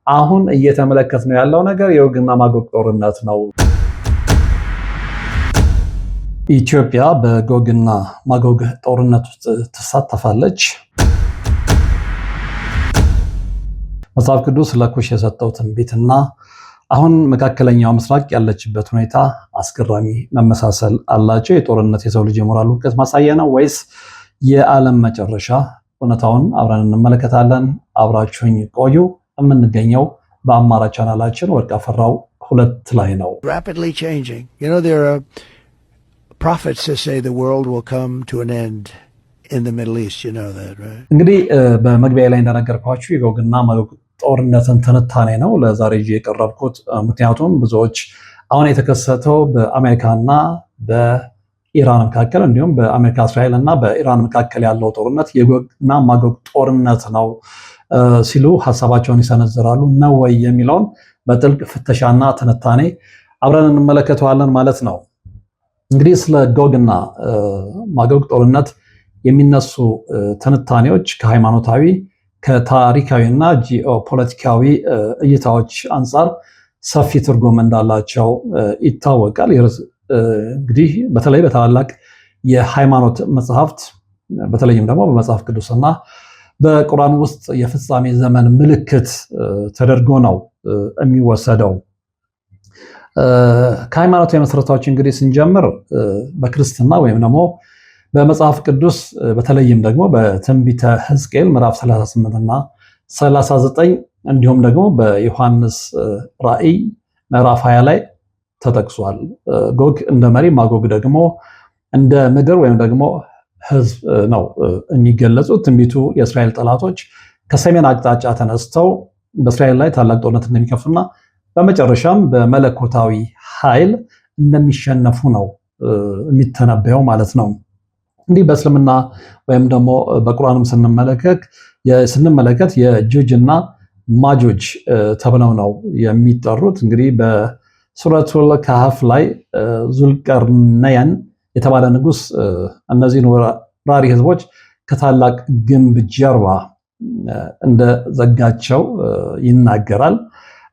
አሁን እየተመለከትነው ያለው ነገር የጎግና ማጎግ ጦርነት ነው። ኢትዮጵያ በጎግና ማጎግ ጦርነት ውስጥ ትሳተፋለች። መጽሐፍ ቅዱስ ለኩሽ የሰጠው ትንቢትና አሁን መካከለኛው ምስራቅ ያለችበት ሁኔታ አስገራሚ መመሳሰል አላቸው። የጦርነት የሰው ልጅ የሞራል ውድቀት ማሳያ ነው ወይስ የዓለም መጨረሻ? እውነታውን አብረን እንመለከታለን። አብራችሁኝ ቆዩ። የምንገኘው በአማራጭ ቻናላችን ወርቅ አፈራው 2 ላይ ነው። Rapidly changing. You know, there are prophets that say the world will come to an end in the Middle East. You know that, right? እንግዲህ በመግቢያ ላይ እንደነገርኳችሁ የጎግና ማጎግ ጦርነትን ትንታኔ ነው ለዛሬ የቀረብኩት። ምክንያቱም ብዙዎች አሁን የተከሰተው በአሜሪካና በኢራን መካከል እንዲሁም በአሜሪካ እስራኤል እና በኢራን መካከል ያለው ጦርነት የጎግና ማጎግ ጦርነት ነው ሲሉ ሀሳባቸውን ይሰነዝራሉ። ነው ወይ የሚለውን በጥልቅ ፍተሻና ትንታኔ አብረን እንመለከተዋለን ማለት ነው። እንግዲህ ስለ ጎግና ማጎግ ጦርነት የሚነሱ ትንታኔዎች ከሃይማኖታዊ ከታሪካዊና ጂኦፖለቲካዊ እይታዎች አንጻር ሰፊ ትርጉም እንዳላቸው ይታወቃል። እንግዲህ በተለይ በታላላቅ የሃይማኖት መጽሐፍት በተለይም ደግሞ በመጽሐፍ ቅዱስና በቁርአን ውስጥ የፍጻሜ ዘመን ምልክት ተደርጎ ነው የሚወሰደው። ከሃይማኖታዊ መሰረታዎች እንግዲህ ስንጀምር በክርስትና ወይም ደግሞ በመጽሐፍ ቅዱስ በተለይም ደግሞ በትንቢተ ሕዝቅኤል ምዕራፍ 38 እና 39 እንዲሁም ደግሞ በዮሐንስ ራእይ ምዕራፍ 20 ላይ ተጠቅሷል። ጎግ እንደ መሪ፣ ማጎግ ደግሞ እንደ ምድር ወይም ደግሞ ሕዝብ ነው የሚገለጹት። ትንቢቱ የእስራኤል ጠላቶች ከሰሜን አቅጣጫ ተነስተው በእስራኤል ላይ ታላቅ ጦርነት እንደሚከፍቱና በመጨረሻም በመለኮታዊ ኃይል እንደሚሸነፉ ነው የሚተነበየው ማለት ነው። እንዲህ በእስልምና ወይም ደግሞ በቁርአንም ስንመለከት የጁጅ እና ማጁጅ ተብለው ነው የሚጠሩት። እንግዲህ በሱረቱል ካህፍ ላይ ዙልቀርነያን የተባለ ንጉስ እነዚህን ወራሪ ህዝቦች ከታላቅ ግንብ ጀርባ እንደዘጋቸው ይናገራል።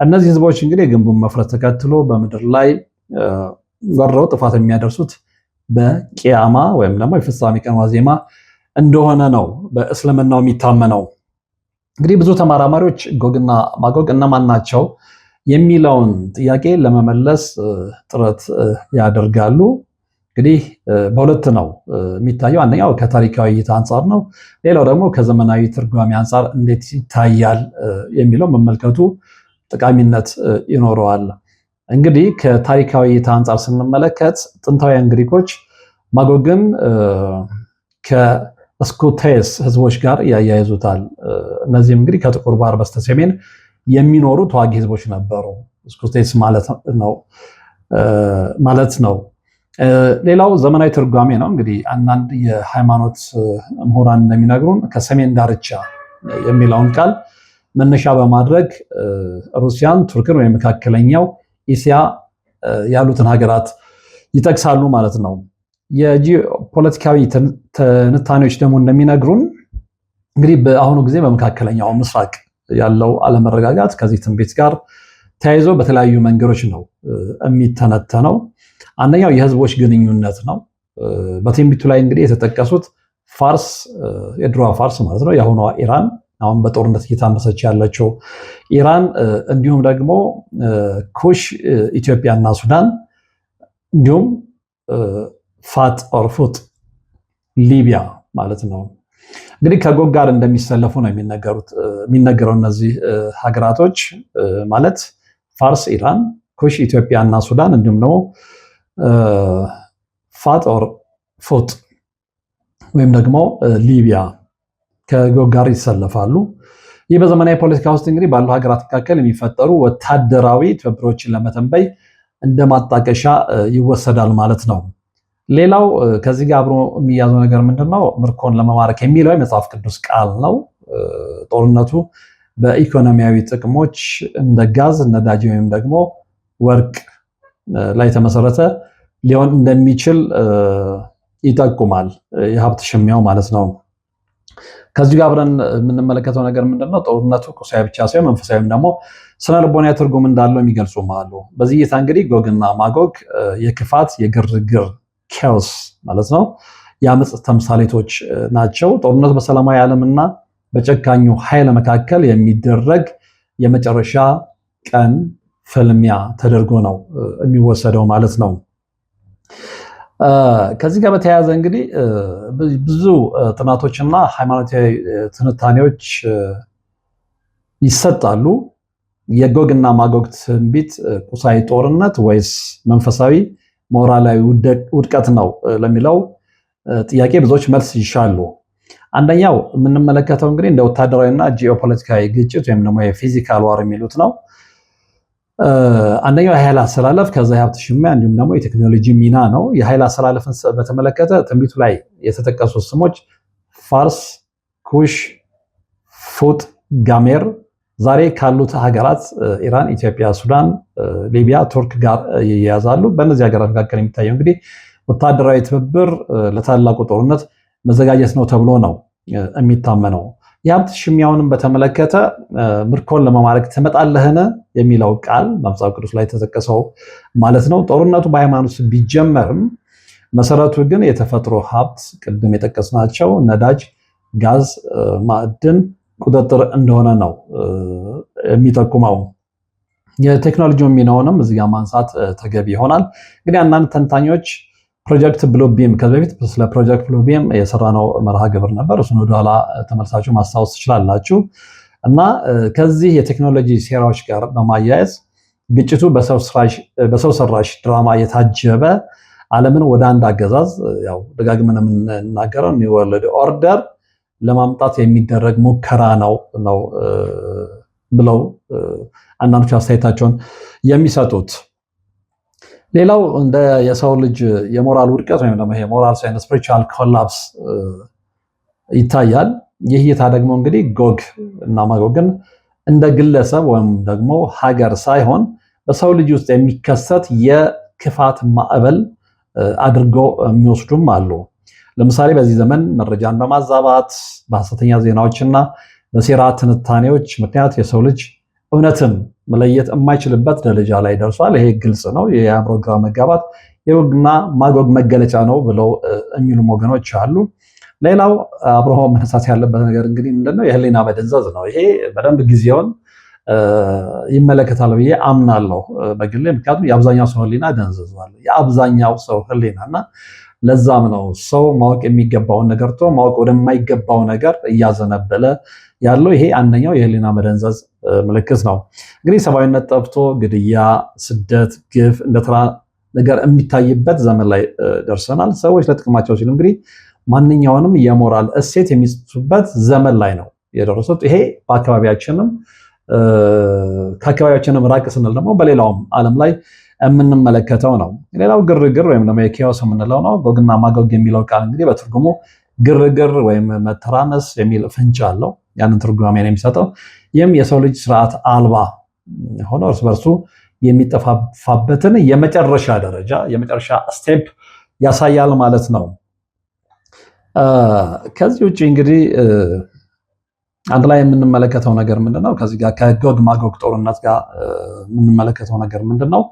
እነዚህ ህዝቦች እንግዲህ የግንቡን መፍረስ ተከትሎ በምድር ላይ ወረው ጥፋት የሚያደርሱት በቂያማ ወይም ደግሞ የፍጻሜ ቀን ዋዜማ እንደሆነ ነው በእስልምናው የሚታመነው። እንግዲህ ብዙ ተመራማሪዎች ጎግና ማጎግ እነማን ናቸው የሚለውን ጥያቄ ለመመለስ ጥረት ያደርጋሉ። እንግዲህ በሁለት ነው የሚታየው። አንደኛው ከታሪካዊ እይታ አንጻር ነው። ሌላው ደግሞ ከዘመናዊ ትርጓሜ አንጻር እንዴት ይታያል የሚለው መመልከቱ ጠቃሚነት ይኖረዋል። እንግዲህ ከታሪካዊ እይታ አንጻር ስንመለከት ጥንታውያን ግሪኮች ማጎግን ከስኩቴስ ህዝቦች ጋር ያያይዙታል። እነዚህም እንግዲህ ከጥቁር ባህር በስተሰሜን የሚኖሩ ተዋጊ ህዝቦች ነበሩ። ስኩቴስ ማለት ነው። ሌላው ዘመናዊ ትርጓሜ ነው። እንግዲህ አንዳንድ የሃይማኖት ምሁራን እንደሚነግሩን ከሰሜን ዳርቻ የሚለውን ቃል መነሻ በማድረግ ሩሲያን፣ ቱርክን ወይም መካከለኛው እስያ ያሉትን ሀገራት ይጠቅሳሉ ማለት ነው። የጂኦፖለቲካዊ ትንታኔዎች ደግሞ እንደሚነግሩን እንግዲህ በአሁኑ ጊዜ በመካከለኛው ምስራቅ ያለው አለመረጋጋት ከዚህ ትንቢት ጋር ተያይዞ በተለያዩ መንገዶች ነው የሚተነተነው። አንደኛው የህዝቦች ግንኙነት ነው። በትንቢቱ ላይ እንግዲህ የተጠቀሱት ፋርስ፣ የድሮዋ ፋርስ ማለት ነው፣ የአሁኗ ኢራን፣ አሁን በጦርነት እየታመሰች ያለችው ኢራን፣ እንዲሁም ደግሞ ኩሽ፣ ኢትዮጵያ እና ሱዳን፣ እንዲሁም ፋጥ ኦር ፉጥ ሊቢያ ማለት ነው። እንግዲህ ከጎግ ጋር እንደሚሰለፉ ነው የሚነገረው። እነዚህ ሀገራቶች ማለት ፋርስ፣ ኢራን፣ ኩሽ፣ ኢትዮጵያ እና ሱዳን እንዲሁም ደግሞ ፋጥ ኦር ፉጥ ወይም ደግሞ ሊቢያ ከጎግ ጋር ይሰለፋሉ። ይህ በዘመናዊ ፖለቲካ ውስጥ እንግዲህ ባሉ ሀገራት መካከል የሚፈጠሩ ወታደራዊ ትብብሮችን ለመተንበይ እንደ ማጣቀሻ ይወሰዳል ማለት ነው። ሌላው ከዚህ ጋር አብሮ የሚያዘው ነገር ምንድነው? ምርኮን ለመማረክ የሚለው የመጽሐፍ ቅዱስ ቃል ነው። ጦርነቱ በኢኮኖሚያዊ ጥቅሞች እንደ ጋዝ፣ ነዳጅ ወይም ደግሞ ወርቅ ላይ የተመሰረተ ሊሆን እንደሚችል ይጠቁማል። የሀብት ሽሚያው ማለት ነው። ከዚህ ጋር አብረን የምንመለከተው ነገር ምንድነው? ጦርነቱ ቁሳዊ ብቻ ሳይሆን መንፈሳዊም ደግሞ ስነ ልቦናዊ ትርጉም እንዳለው የሚገልጹም አሉ። በዚህ እይታ እንግዲህ ጎግና ማጎግ የክፋት የግርግር ኬዎስ ማለት ነው የአመፅ ተምሳሌቶች ናቸው። ጦርነቱ በሰላማዊ ዓለምና በጨካኙ ኃይል መካከል የሚደረግ የመጨረሻ ቀን ፍልሚያ ተደርጎ ነው የሚወሰደው ማለት ነው። ከዚህ ጋር በተያያዘ እንግዲህ ብዙ ጥናቶችና ሃይማኖታዊ ትንታኔዎች ይሰጣሉ። የጎግና ማጎግ ትንቢት ቁሳዊ ጦርነት ወይስ መንፈሳዊ ሞራላዊ ውድቀት ነው ለሚለው ጥያቄ ብዙዎች መልስ ይሻሉ። አንደኛው የምንመለከተው እንግዲህ እንደ ወታደራዊና ጂኦፖለቲካዊ ግጭት ወይም ደግሞ የፊዚካል ዋር የሚሉት ነው። አንደኛው የኃይል አሰላለፍ፣ ከዛ የሀብት ሽሚያ እንዲሁም ደግሞ የቴክኖሎጂ ሚና ነው። የኃይል አሰላለፍን በተመለከተ ትንቢቱ ላይ የተጠቀሱ ስሞች ፋርስ፣ ኩሽ፣ ፉጥ፣ ጋሜር ዛሬ ካሉት ሀገራት ኢራን፣ ኢትዮጵያ፣ ሱዳን፣ ሊቢያ፣ ቱርክ ጋር ይያያዛሉ። በእነዚህ ሀገራት መካከል የሚታየው እንግዲህ ወታደራዊ ትብብር ለታላቁ ጦርነት መዘጋጀት ነው ተብሎ ነው የሚታመነው። የሀብት ሽሚያውንም በተመለከተ ምርኮን ለመማረክ ትመጣለህን የሚለው ቃል በመጽሐፍ ቅዱስ ላይ የተጠቀሰው ማለት ነው። ጦርነቱ በሃይማኖት ቢጀመርም መሰረቱ ግን የተፈጥሮ ሀብት ቅድም የጠቀስናቸው ነዳጅ፣ ጋዝ፣ ማዕድን ቁጥጥር እንደሆነ ነው የሚጠቁመው። የቴክኖሎጂ ሚናውንም እዚህ ጋር ማንሳት ተገቢ ይሆናል። እንግዲህ አንዳንድ ተንታኞች ፕሮጀክት ብሉ ቢም ከዚህ በፊት ስለ ፕሮጀክት ብሉ ቢም የሰራነው መርሃ ግብር ነበር። እሱን ወደኋላ ተመልሳችሁ ማስታወስ ትችላላችሁ። እና ከዚህ የቴክኖሎጂ ሴራዎች ጋር በማያያዝ ግጭቱ በሰው ሰራሽ ድራማ የታጀበ ዓለምን ወደ አንድ አገዛዝ ያው ደጋግመን የምንናገረው ኒው ወርልድ ኦርደር ለማምጣት የሚደረግ ሙከራ ነው ብለው አንዳንዶች አስተያየታቸውን የሚሰጡት። ሌላው እንደ የሰው ልጅ የሞራል ውድቀት ወይም ደግሞ የሞራል ሳይንስ ስፒሪቹዋል ኮላፕስ ይታያል። ይህ እይታ ደግሞ እንግዲህ ጎግ እና ማጎግን እንደ ግለሰብ ወይም ደግሞ ሀገር ሳይሆን በሰው ልጅ ውስጥ የሚከሰት የክፋት ማዕበል አድርጎ የሚወስዱም አሉ። ለምሳሌ በዚህ ዘመን መረጃን በማዛባት በሐሰተኛ ዜናዎችና በሴራ ትንታኔዎች ምክንያት የሰው ልጅ እውነትን መለየት የማይችልበት ደረጃ ላይ ደርሷል። ይሄ ግልጽ ነው። የአእምሮ ግራ መጋባት የጎግና ማጎግ መገለጫ ነው ብለው የሚሉም ወገኖች አሉ። ሌላው አብሮ መነሳት ያለበት ነገር እንግዲህ ምንድነው? የህሊና መደንዘዝ ነው። ይሄ በደንብ ጊዜውን ይመለከታል ብዬ አምናለሁ በግሌ። ምክንያቱም የአብዛኛው ሰው ህሊና ደንዝዟል። የአብዛኛው ሰው ህሊና እና ለዛም ነው ሰው ማወቅ የሚገባውን ነገር ቶ ማወቅ ወደማይገባው ነገር እያዘነበለ ያለው። ይሄ አንደኛው የህሊና መደንዘዝ ምልክት ነው። እንግዲህ ሰብአዊነት ጠፍቶ ግድያ፣ ስደት፣ ግፍ እንደ ተራ ነገር የሚታይበት ዘመን ላይ ደርሰናል። ሰዎች ለጥቅማቸው ሲሉ እንግዲህ ማንኛውንም የሞራል እሴት የሚስቱበት ዘመን ላይ ነው የደረሱት። ይሄ በአካባቢያችንም ከአካባቢያችንም ራቅ ስንል ደግሞ በሌላውም ዓለም ላይ የምንመለከተው ነው። ሌላው ግርግር ወይም ደግሞ የኬዎስ የምንለው ነው። ጎግና ማጎግ የሚለው ቃል እንግዲህ በትርጉሙ ግርግር ወይም መተራመስ የሚል ፍንጭ አለው። ያንን ትርጓሜ ነው የሚሰጠው። ይህም የሰው ልጅ ስርዓት አልባ ሆኖ እርስ በርሱ የሚጠፋፋበትን የመጨረሻ ደረጃ የመጨረሻ ስቴፕ ያሳያል ማለት ነው። ከዚህ ውጭ እንግዲህ አንድ ላይ የምንመለከተው ነገር ምንድነው? ከዚህ ጋር ከጎግ ማጎግ ጦርነት ጋር የምንመለከተው ነገር ምንድነው?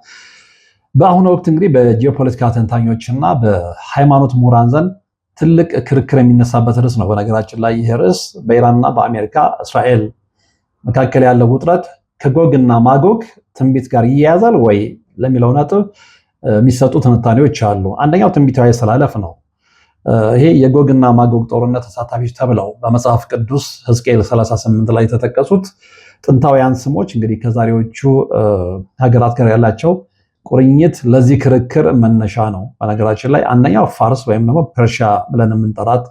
በአሁኑ ወቅት እንግዲህ በጂኦፖለቲካ ተንታኞች እና በሃይማኖት ምሁራን ዘንድ ትልቅ ክርክር የሚነሳበት ርዕስ ነው። በነገራችን ላይ ይህ ርዕስ በኢራንና በአሜሪካ እስራኤል መካከል ያለው ውጥረት ከጎግ እና ማጎግ ትንቢት ጋር ይያያዛል ወይ ለሚለው ነጥብ የሚሰጡ ትንታኔዎች አሉ። አንደኛው ትንቢታዊ አሰላለፍ ነው። ይሄ የጎግና ማጎግ ጦርነት ተሳታፊዎች ተብለው በመጽሐፍ ቅዱስ ሕዝቅኤል 38 ላይ የተጠቀሱት ጥንታውያን ስሞች እንግዲህ ከዛሬዎቹ ሀገራት ጋር ያላቸው ቁርኝት ለዚህ ክርክር መነሻ ነው። በነገራችን ላይ አንደኛው ፋርስ ወይም ደግሞ ፐርሺያ ብለን የምንጠራት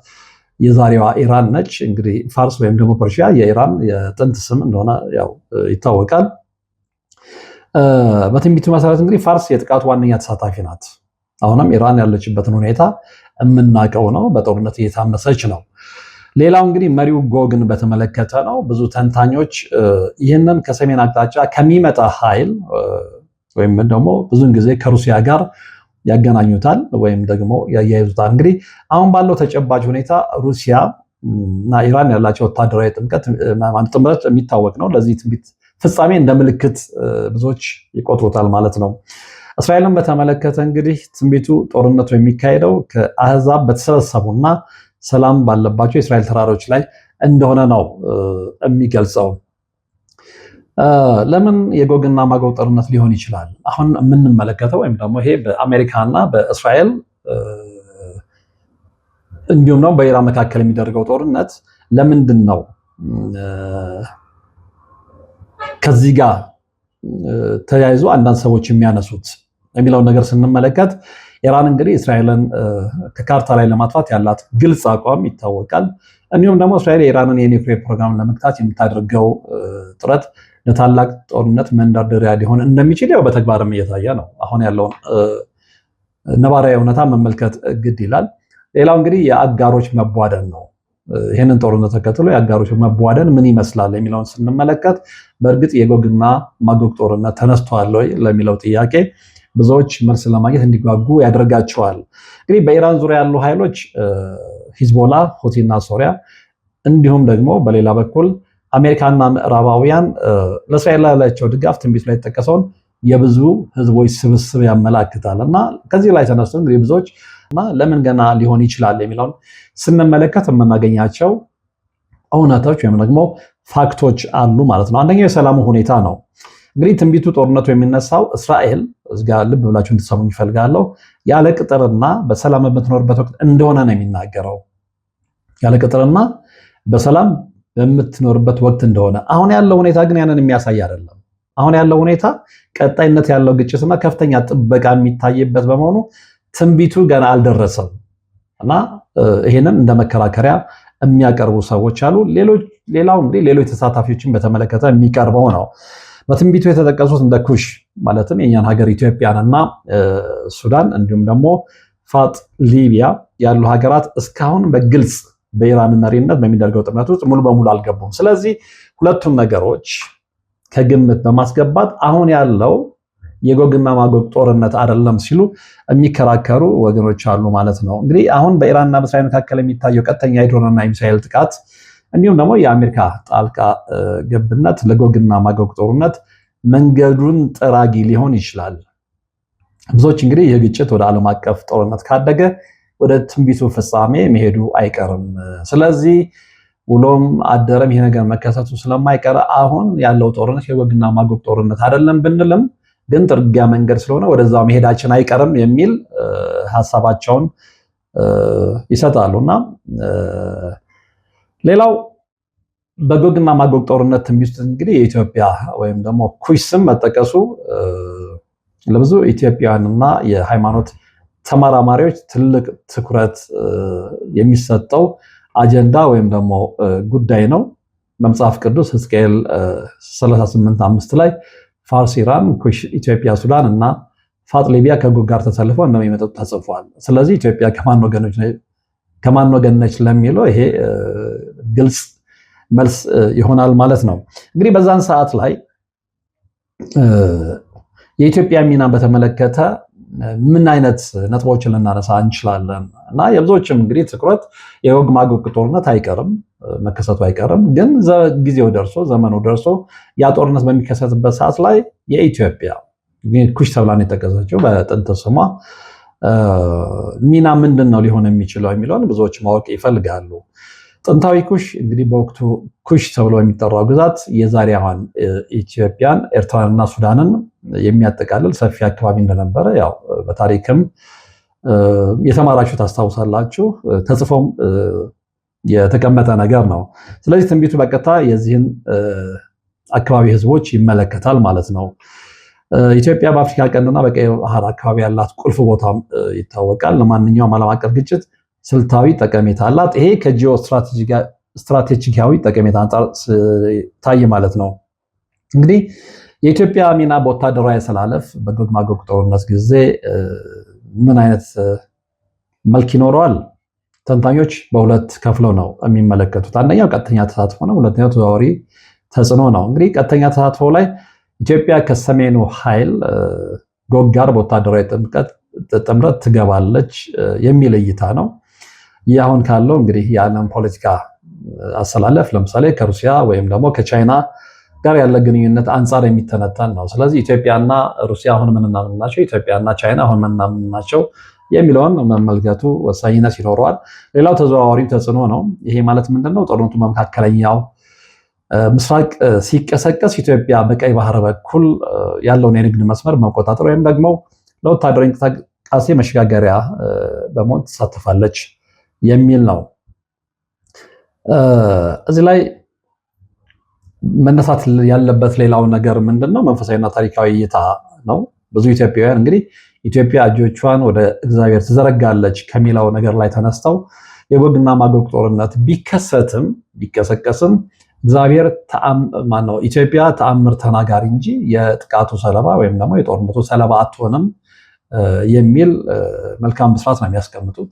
የዛሬዋ ኢራን ነች። እንግዲህ ፋርስ ወይም ደግሞ ፐርሺያ የኢራን የጥንት ስም እንደሆነ ያው ይታወቃል። በትንቢቱ መሰረት እንግዲህ ፋርስ የጥቃቱ ዋነኛ ተሳታፊ ናት። አሁንም ኢራን ያለችበትን ሁኔታ የምናውቀው ነው። በጦርነት እየታመሰች ነው። ሌላው እንግዲህ መሪው ጎግን በተመለከተ ነው። ብዙ ተንታኞች ይህንን ከሰሜን አቅጣጫ ከሚመጣ ኃይል ወይም ደግሞ ብዙውን ጊዜ ከሩሲያ ጋር ያገናኙታል ወይም ደግሞ ያያይዙታል። እንግዲህ አሁን ባለው ተጨባጭ ሁኔታ ሩሲያ እና ኢራን ያላቸው ወታደራዊ ጥምረት የሚታወቅ ነው። ለዚህ ትንቢት ፍጻሜ እንደ ምልክት ብዙዎች ይቆጥሩታል ማለት ነው። እስራኤልን በተመለከተ እንግዲህ ትንቢቱ ጦርነቱ የሚካሄደው ከአህዛብ በተሰበሰቡና ሰላም ባለባቸው የእስራኤል ተራሮች ላይ እንደሆነ ነው የሚገልጸው። ለምን የጎግና ማጎግ ጦርነት ሊሆን ይችላል? አሁን የምንመለከተው ወይም ደግሞ ይሄ በአሜሪካና በእስራኤል እንዲሁም ነው በኢራን መካከል የሚደረገው ጦርነት ለምንድን ነው ከዚህ ጋር ተያይዞ አንዳንድ ሰዎች የሚያነሱት የሚለውን ነገር ስንመለከት ኢራን እንግዲህ እስራኤልን ከካርታ ላይ ለማጥፋት ያላት ግልጽ አቋም ይታወቃል። እንዲሁም ደግሞ እስራኤል የኢራንን የኒውክሌር ፕሮግራም ለመግታት የምታደርገው ጥረት ለታላቅ ጦርነት መንደርደሪያ ሊሆን እንደሚችል ያው በተግባርም እየታየ ነው። አሁን ያለውን ነባራዊ እውነታ መመልከት ግድ ይላል። ሌላው እንግዲህ የአጋሮች መቧደን ነው። ይህንን ጦርነት ተከትሎ የአጋሮች መቧደን ምን ይመስላል የሚለውን ስንመለከት በእርግጥ የጎግና ማጎግ ጦርነት ተነስቷል ወይ ለሚለው ጥያቄ ብዙዎች መልስ ለማግኘት እንዲጓጉ ያደርጋቸዋል። እንግዲህ በኢራን ዙሪያ ያሉ ኃይሎች ሂዝቦላ፣ ሁቲና ሶሪያ እንዲሁም ደግሞ በሌላ በኩል አሜሪካና ምዕራባውያን ለእስራኤል ያላቸው ድጋፍ ትንቢት ላይ የተጠቀሰውን የብዙ ህዝቦች ስብስብ ያመላክታል እና ከዚህ ላይ ተነስቶ እንግዲህ ብዙዎች ለምን ገና ሊሆን ይችላል የሚለውን ስንመለከት የምናገኛቸው እውነቶች ወይም ደግሞ ፋክቶች አሉ ማለት ነው። አንደኛው የሰላሙ ሁኔታ ነው። እንግዲህ ትንቢቱ ጦርነቱ የሚነሳው እስራኤል እዚጋ ልብ ብላችሁ እንድትሰሙኝ እፈልጋለሁ፣ ያለ ቅጥርና በሰላም በምትኖርበት ወቅት እንደሆነ ነው የሚናገረው። ያለ ቅጥርና በሰላም በምትኖርበት ወቅት እንደሆነ። አሁን ያለው ሁኔታ ግን ያንን የሚያሳይ አይደለም። አሁን ያለው ሁኔታ ቀጣይነት ያለው ግጭትና ከፍተኛ ጥበቃ የሚታይበት በመሆኑ ትንቢቱ ገና አልደረሰም እና ይሄንን እንደ መከራከሪያ የሚያቀርቡ ሰዎች አሉ። ሌላው እንግዲህ ሌሎች ተሳታፊዎችን በተመለከተ የሚቀርበው ነው። በትንቢቱ የተጠቀሱት እንደ ኩሽ ማለትም የኛን ሀገር ኢትዮጵያንና ሱዳን እንዲሁም ደግሞ ፋጥ ሊቢያ ያሉ ሀገራት እስካሁን በግልጽ በኢራን መሪነት በሚደረገው ጥምረት ውስጥ ሙሉ በሙሉ አልገቡም። ስለዚህ ሁለቱም ነገሮች ከግምት በማስገባት አሁን ያለው የጎግና ማጎግ ጦርነት አይደለም ሲሉ የሚከራከሩ ወገኖች አሉ ማለት ነው። እንግዲህ አሁን በኢራንና በእስራኤል መካከል የሚታየው ቀጥተኛ የድሮንና የሚሳኤል ጥቃት እንዲሁም ደግሞ የአሜሪካ ጣልቃ ገብነት ለጎግና ማጎግ ጦርነት መንገዱን ጠራጊ ሊሆን ይችላል። ብዙዎች እንግዲህ ይህ ግጭት ወደ ዓለም አቀፍ ጦርነት ካደገ ወደ ትንቢቱ ፍጻሜ መሄዱ አይቀርም። ስለዚህ ውሎም አደረም ይሄ ነገር መከሰቱ ስለማይቀር አሁን ያለው ጦርነት የጎግና ማጎግ ጦርነት አይደለም ብንልም ግን ጥርጊያ መንገድ ስለሆነ ወደዛ መሄዳችን አይቀርም የሚል ሐሳባቸውን ይሰጣሉና ሌላው በጎግና ማጎግ ጦርነት ትንቢት እንግዲህ የኢትዮጵያ ወይም ደግሞ ኩሽ ስም መጠቀሱ ለብዙ ኢትዮጵያውያንና የሃይማኖት ተመራማሪዎች ትልቅ ትኩረት የሚሰጠው አጀንዳ ወይም ደግሞ ጉዳይ ነው። በመጽሐፍ ቅዱስ ሕዝቅኤል 38:5 ላይ ፋርስ፣ ኢራን፣ ኩሽ፣ ኢትዮጵያ፣ ሱዳን እና ፋጥ ሊቢያ ከጎግ ጋር ተሰልፈው እንደሚመጡ ተጽፏል። ስለዚህ ኢትዮጵያ ከማን ወገን ነች ለሚለው ይሄ ግልጽ መልስ ይሆናል ማለት ነው። እንግዲህ በዛን ሰዓት ላይ የኢትዮጵያ ሚና በተመለከተ ምን አይነት ነጥቦችን ልናነሳ እንችላለን እና የብዙዎችም እንግዲህ ትኩረት የጎግ ማጎግ ጦርነት አይቀርም መከሰቱ አይቀርም፣ ግን ጊዜው ደርሶ ዘመኑ ደርሶ ያ ጦርነት በሚከሰትበት ሰዓት ላይ የኢትዮጵያ ኩሽ ተብላ ነው የተጠቀሰችው በጥንት ስሟ ሚና ምንድን ነው ሊሆን የሚችለው የሚለውን ብዙዎች ማወቅ ይፈልጋሉ። ጥንታዊ ኩሽ እንግዲህ በወቅቱ ኩሽ ተብሎ የሚጠራው ግዛት የዛሬዋን ኢትዮጵያን፣ ኤርትራንና ሱዳንን የሚያጠቃልል ሰፊ አካባቢ እንደነበረ ያው በታሪክም የተማራችሁ ታስታውሳላችሁ፣ ተጽፎም የተቀመጠ ነገር ነው። ስለዚህ ትንቢቱ በቀጥታ የዚህን አካባቢ ህዝቦች ይመለከታል ማለት ነው። ኢትዮጵያ በአፍሪካ ቀንድና በቀይ ባህር አካባቢ ያላት ቁልፍ ቦታም ይታወቃል። ለማንኛውም ዓለም አቀፍ ግጭት ስልታዊ ጠቀሜታ አላት። ይሄ ከጂኦ ስትራቴጂካዊ ጠቀሜታ አንጻር ታይ ማለት ነው። እንግዲህ የኢትዮጵያ ሚና በወታደራዊ አሰላለፍ በጎግ ማጎግ ጦርነት ጊዜ ምን አይነት መልክ ይኖረዋል? ተንታኞች በሁለት ከፍለው ነው የሚመለከቱት። አንደኛው ቀጥተኛ ተሳትፎ ነው፣ ሁለተኛው ተዘዋዋሪ ተጽዕኖ ነው። እንግዲህ ቀጥተኛ ተሳትፎ ላይ ኢትዮጵያ ከሰሜኑ ኃይል ጎግ ጋር በወታደራዊ ጥምረት ትገባለች የሚል እይታ ነው። ይህ አሁን ካለው እንግዲህ የዓለም ፖለቲካ አሰላለፍ ለምሳሌ ከሩሲያ ወይም ደግሞ ከቻይና ጋር ያለ ግንኙነት አንጻር የሚተነተን ነው። ስለዚህ ኢትዮጵያና ሩሲያ አሁን ምንና ምን ናቸው፣ ኢትዮጵያና ቻይና አሁን ምንና ምን ናቸው የሚለውን መመልከቱ ወሳኝነት ይኖረዋል። ሌላው ተዘዋዋሪ ተጽዕኖ ነው። ይሄ ማለት ምንድነው? ጦርነቱ በመካከለኛው ምስራቅ ሲቀሰቀስ ኢትዮጵያ በቀይ ባህር በኩል ያለውን የንግድ መስመር መቆጣጠር ወይም ደግሞ ለወታደራዊ እንቅስቃሴ መሸጋገሪያ በመሆን ትሳተፋለች የሚል ነው። እዚህ ላይ መነሳት ያለበት ሌላው ነገር ምንድነው? መንፈሳዊና ታሪካዊ እይታ ነው። ብዙ ኢትዮጵያውያን እንግዲህ ኢትዮጵያ እጆቿን ወደ እግዚአብሔር ትዘረጋለች ከሚለው ነገር ላይ ተነስተው የጎግና ማጎግ ጦርነት ቢቀሰቀስም እግዚአብሔር ኢትዮጵያ ተአምር ተናጋሪ እንጂ የጥቃቱ ሰለባ ወይም ደግሞ የጦርነቱ ሰለባ አትሆንም የሚል መልካም ብስራት ነው የሚያስቀምጡት።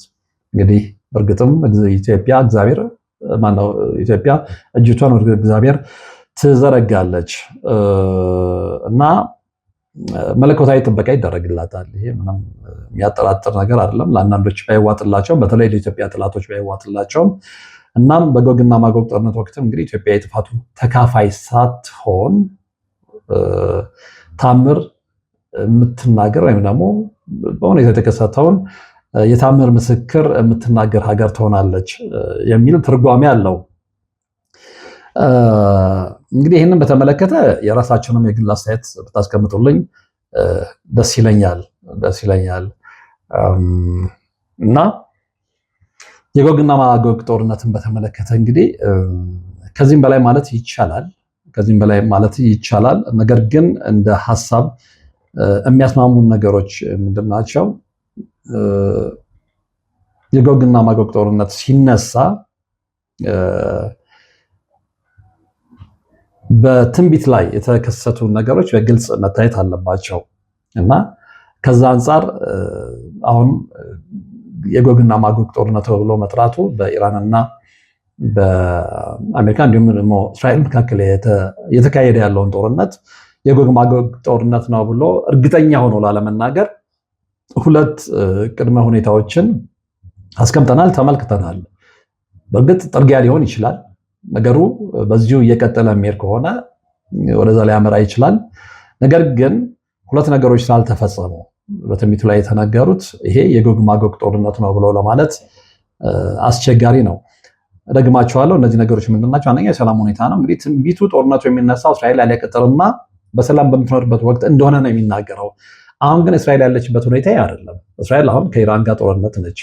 እንግዲህ በእርግጥም ኢትዮጵያ እጆቿን ወደ እግዚአብሔር ትዘረጋለች እና መለኮታዊ ጥበቃ ይደረግላታል። ይሄ ምንም የሚያጠራጥር ነገር አይደለም። ለአንዳንዶች ባይዋጥላቸውም፣ በተለይ ለኢትዮጵያ ጥላቶች ባይዋጥላቸውም፣ እናም በጎግና ማጎግ ጦርነት ወቅትም እንግዲህ ኢትዮጵያ የጥፋቱ ተካፋይ ሳትሆን ታምር የምትናገር ወይም ደግሞ በሁኔታ የተከሰተውን የታምር ምስክር የምትናገር ሀገር ትሆናለች የሚል ትርጓሜ አለው። እንግዲህ ይህንን በተመለከተ የራሳችንም የግል አስተያየት ብታስቀምጡልኝ ደስ ይለኛል እና የጎግና ማጎግ ጦርነትን በተመለከተ እንግዲህ ከዚህም በላይ ማለት ይቻላል። ነገር ግን እንደ ሀሳብ የሚያስማሙን ነገሮች ምንድን ናቸው? የጎግና ማጎግ ጦርነት ሲነሳ በትንቢት ላይ የተከሰቱ ነገሮች በግልጽ መታየት አለባቸው እና ከዛ አንጻር አሁን የጎግና ማጎግ ጦርነት ብሎ መጥራቱ በኢራንና በአሜሪካ እንዲሁም ደግሞ እስራኤል መካከል የተካሄደ ያለውን ጦርነት የጎግ ማጎግ ጦርነት ነው ብሎ እርግጠኛ ሆኖ ላለመናገር ሁለት ቅድመ ሁኔታዎችን አስቀምጠናል፣ ተመልክተናል። በእርግጥ ጥርጊያ ሊሆን ይችላል። ነገሩ በዚሁ እየቀጠለ የሚሄድ ከሆነ ወደዛ ሊያመራ ይችላል። ነገር ግን ሁለት ነገሮች ስላልተፈጸሙ በትንቢቱ ላይ የተነገሩት ይሄ የጎግ ማጎግ ጦርነት ነው ብሎ ለማለት አስቸጋሪ ነው። ደግማቸዋለሁ። እነዚህ ነገሮች ምንድናቸው? አንደኛ የሰላም ሁኔታ ነው። እንግዲህ ትንቢቱ ጦርነቱ የሚነሳው እስራኤል ያለ ቅጥርና በሰላም በምትኖርበት ወቅት እንደሆነ ነው የሚናገረው። አሁን ግን እስራኤል ያለችበት ሁኔታ አይደለም። እስራኤል አሁን ከኢራን ጋር ጦርነት ነች፣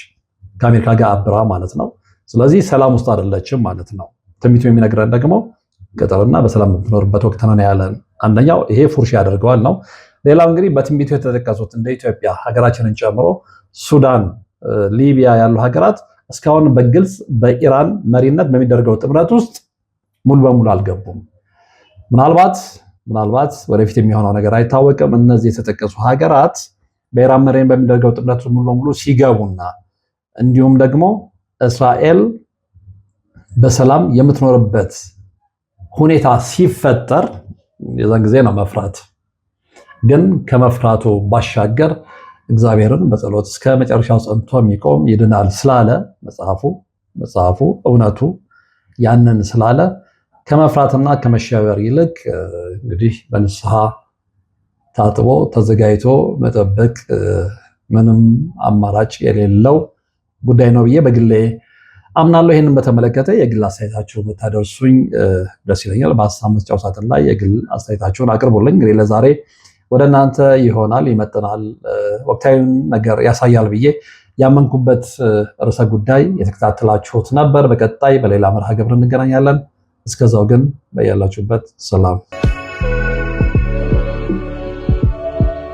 ከአሜሪካ ጋር አብራ ማለት ነው። ስለዚህ ሰላም ውስጥ አይደለችም ማለት ነው። ትንቢቱ የሚነግረን ደግሞ ቅጥርና በሰላም በምትኖርበት ወቅት ነው ያለን። አንደኛው ይሄ ፉርሽ ያደርገዋል ነው። ሌላው እንግዲህ በትንቢቱ የተጠቀሱት እንደ ኢትዮጵያ ሀገራችንን ጨምሮ ሱዳን፣ ሊቢያ ያሉ ሀገራት እስካሁን በግልጽ በኢራን መሪነት በሚደረገው ጥምረት ውስጥ ሙሉ በሙሉ አልገቡም። ምናልባት ወደፊት የሚሆነው ነገር አይታወቅም። እነዚህ የተጠቀሱ ሀገራት በኢራን መሪነት በሚደረገው ጥምረት ሙሉ በሙሉ ሲገቡና እንዲሁም ደግሞ እስራኤል በሰላም የምትኖርበት ሁኔታ ሲፈጠር የዛን ጊዜ ነው መፍራት። ግን ከመፍራቱ ባሻገር እግዚአብሔርን በጸሎት እስከ መጨረሻው ጸንቶ የሚቆም ይድናል ስላለ መጽሐፉ እውነቱ ያንን ስላለ ከመፍራትና ከመሸበር ይልቅ እንግዲህ በንስሐ ታጥቦ ተዘጋጅቶ መጠበቅ ምንም አማራጭ የሌለው ጉዳይ ነው ብዬ በግሌ አምናለሁ። ይህንን በተመለከተ የግል አስተያየታችሁን ብታደርሱኝ ደስ ይለኛል። በሀሳብ መስጫው ሳጥን ላይ የግል አስተያየታችሁን አቅርቡልኝ። እንግዲህ ለዛሬ ወደ እናንተ ይሆናል፣ ይመጥናል፣ ወቅታዊውን ነገር ያሳያል ብዬ ያመንኩበት ርዕሰ ጉዳይ የተከታተላችሁት ነበር። በቀጣይ በሌላ መርሃ ግብር እንገናኛለን። እስከዛው ግን በያላችሁበት ሰላም